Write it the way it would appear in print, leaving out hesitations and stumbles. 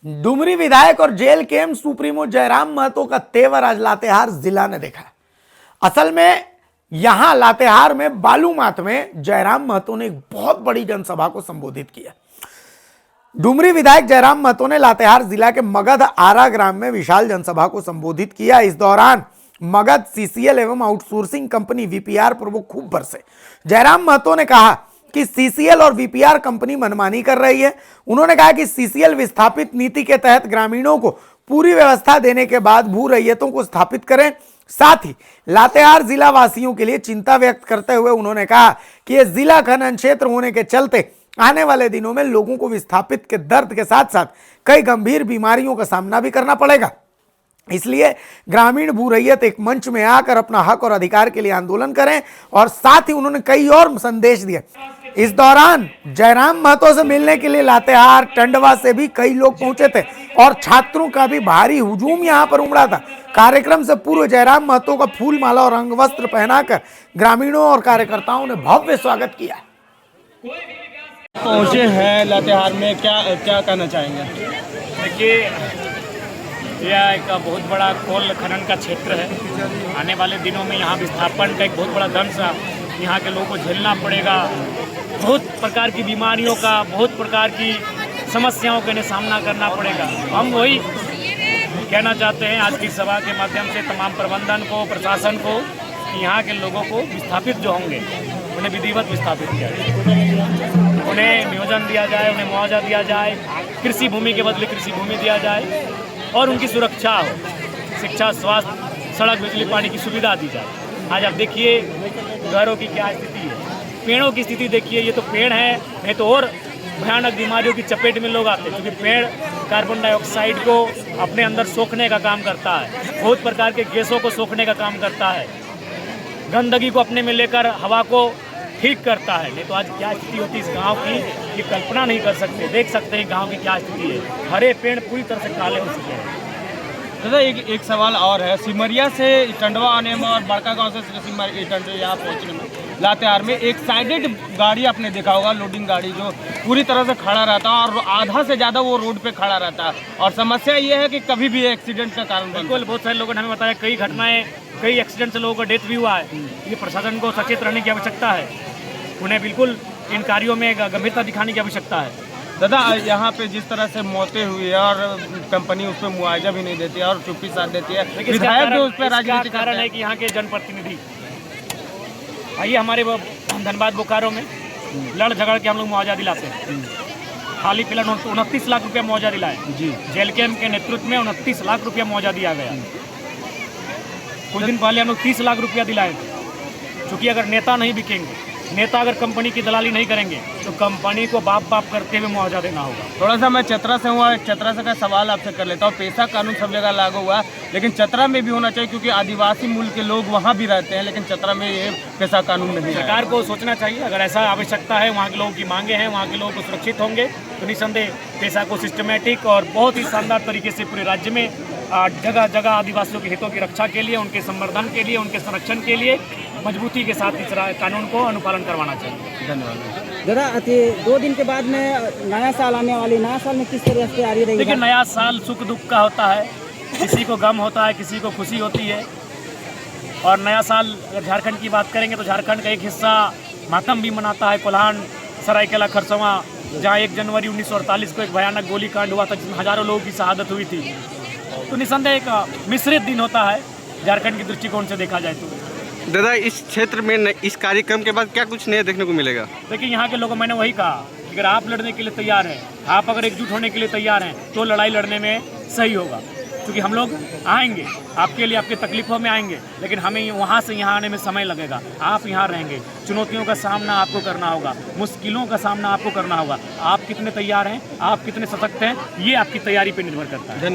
डुमरी विधायक और जेल के सुप्रीमो जयराम महतो का तेवर आज लातेहार जिला ने देखा। असल में यहां लातेहार में बालूमाथ में जयराम महतो ने एक बहुत बड़ी जनसभा को संबोधित किया। डुमरी विधायक जयराम महतो ने लातेहार जिला के मगध आरा ग्राम में विशाल जनसभा को संबोधित किया। इस दौरान मगध सीसीएल एवं आउटसोर्सिंग कंपनी वीपीआर पर वो खूब बरसे। जयराम महतो ने कहा कि सीसीएल और वीपीआर कंपनी मनमानी कर रही है। उन्होंने कहा कि सीसीएल विस्थापित नीति के तहत ग्रामीणों को पूरी व्यवस्था देने के बाद भू रैयतों को स्थापित करें। साथ ही लातेहार जिला वासियों के लिए चिंता व्यक्त करते हुए उन्होंने कहा कि यह जिला खनन क्षेत्र होने के चलते आने वाले दिनों में लोगों को विस्थापित के दर्द के साथ साथ कई गंभीर बीमारियों का सामना भी करना पड़ेगा। इसलिए ग्रामीण भू रैयत एक मंच में आकर अपना हक और अधिकार के लिए आंदोलन करें। और साथ ही उन्होंने कई और संदेश दिए। इस दौरान जयराम महतो से मिलने के लिए लातेहार टंडवा से भी कई लोग पहुंचे थे और छात्रों का भी भारी हुजूम यहां पर उमड़ा था। कार्यक्रम से पूर्व जयराम महतो का फूल माला और अंग वस्त्र पहनाकर ग्रामीणों और कार्यकर्ताओं ने भव्य स्वागत किया। पहुंचे हैं लातेहार में, क्या क्या कहना चाहेंगे? देखिए, यह एक बहुत बड़ा कोल खनन का क्षेत्र है। आने वाले दिनों में यहाँ विस्थापन का एक बहुत बड़ा दंश यहाँ के लोगों को झेलना पड़ेगा। बहुत प्रकार की बीमारियों का, बहुत प्रकार की समस्याओं का सामना करना पड़ेगा। हम वही कहना चाहते हैं आज की सभा के माध्यम से तमाम प्रबंधन को, प्रशासन को, कि यहाँ के लोगों को विस्थापित जो होंगे उन्हें विधिवत विस्थापित किया जाए, उन्हें नियोजन दिया जाए, उन्हें मुआवजा दिया जाए, कृषि भूमि के बदले कृषि भूमि दिया जाए और उनकी सुरक्षा हो, शिक्षा, स्वास्थ्य, सड़क, बिजली, पानी की सुविधा दी जाए। आज आप देखिए घरों की क्या स्थिति है, पेड़ों की स्थिति देखिए। ये तो पेड़ है, नहीं तो और भयानक बीमारियों की चपेट में लोग आते हैं, क्योंकि पेड़ कार्बन डाइऑक्साइड को अपने अंदर सोखने का काम करता है, बहुत प्रकार के गैसों को सोखने का काम करता है, गंदगी को अपने में लेकर हवा को ठीक करता है। नहीं तो आज क्या स्थिति होती है इस गांव की, ये कल्पना नहीं कर सकते। देख सकते हैं गांव की क्या स्थिति है, हरे पेड़ पूरी तरह से काले हो चुके हैं। दादा एक सवाल और है, सिमरिया से टंडवा आने में और बड़का गांव से सिमरिया यहाँ पहुँचने में लातेहार में एक साइडेड गाड़ी आपने देखा होगा, लोडिंग गाड़ी जो पूरी तरह से खड़ा रहता है और आधा से ज़्यादा वो रोड पे खड़ा रहता है। और समस्या ये है कि कभी भी एक्सीडेंट का कारण बिल्कुल, बहुत सारे लोगों ने हमें बताया कई घटनाएं, कई एक्सीडेंट से लोगों का डेथ भी हुआ है। ये प्रशासन को सचेत रहने की आवश्यकता है, उन्हें बिल्कुल इन कार्यों में गंभीरता दिखाने की आवश्यकता है। दादा यहाँ पे जिस तरह से मौतें हुई है और कंपनी उस पर मुआवजा भी नहीं देती है और चुप्पी साथ देती है, विधायक जो उस पर राजनीति कारण है कि यहाँ के जनप्रतिनिधि, आइए हमारे धनबाद बोकारो में लड़ झगड़ के हम लोग मुआवजा दिलाते हैं। हाल ही फिलहाल 29 लाख रुपया मुआवजा दिलाए जी। जेल कैम्प के नेतृत्व में 29 लाख रुपया मुआवजा दिया गया। कुछ दिन पहले हम लोग 30 लाख रुपया दिलाए, क्योंकि अगर नेता नहीं बिकेंगे, नेता अगर कंपनी की दलाली नहीं करेंगे तो कंपनी को बाप करते हुए मुआवजा देना होगा। थोड़ा सा मैं चतरा से हुआ, चतरा से का सवाल आपसे कर लेता हूँ। पेशा कानून सब जगह लागू हुआ, लेकिन चतरा में भी होना चाहिए, क्योंकि आदिवासी मूल के लोग वहाँ भी रहते हैं, लेकिन चतरा में ये पेशा कानून नहीं है। सरकार को सोचना चाहिए, अगर ऐसा आवश्यकता है, वहाँ के लोगों की मांगे हैं, वहाँ के लोगों को सुरक्षित होंगे, तो निसंदेह पेशा को सिस्टमेटिक और बहुत ही शानदार तरीके से पूरे राज्य में जगह जगह आदिवासियों के हितों की रक्षा के लिए, उनके संवर्धन के लिए, उनके संरक्षण के लिए मजबूती के साथ इस कानून को अनुपालन करवाना चाहिए। धन्यवाद। दादा, 2 दिन के बाद में नया साल आने वाली, नया साल में किस तरह से तैयारी रहेगी? देखिए, नया साल सुख दुख का होता है, किसी को गम होता है, किसी को खुशी होती है। और नया साल अगर झारखंड की बात करेंगे तो झारखंड का एक हिस्सा मातम भी मनाता है। कोल्हान, सरायकेला, खरसवां, जहाँ 1 जनवरी 1948 को एक भयानक गोलीकांड हुआ था जिसमें हजारों लोगों की शहादत हुई थी। तो निसंदेह एक मिश्रित दिन होता है झारखंड के दृष्टिकोण से देखा जाए तो। दादा, इस क्षेत्र में इस कार्यक्रम के बाद क्या कुछ नया देखने को मिलेगा? देखिए, यहाँ के लोगों, मैंने वही कहा, अगर आप लड़ने के लिए तैयार हैं, आप अगर एकजुट होने के लिए तैयार हैं, तो लड़ाई लड़ने में सही होगा। क्योंकि हम लोग आएंगे आपके लिए, आपकी तकलीफों में आएंगे, लेकिन हमें वहाँ से यहाँ आने में समय लगेगा। आप यहाँ रहेंगे, चुनौतियों का सामना आपको करना होगा, मुश्किलों का सामना आपको करना होगा। आप कितने तैयार हैं, आप कितने सशक्त हैं, ये आपकी तैयारी पर निर्भर करता है।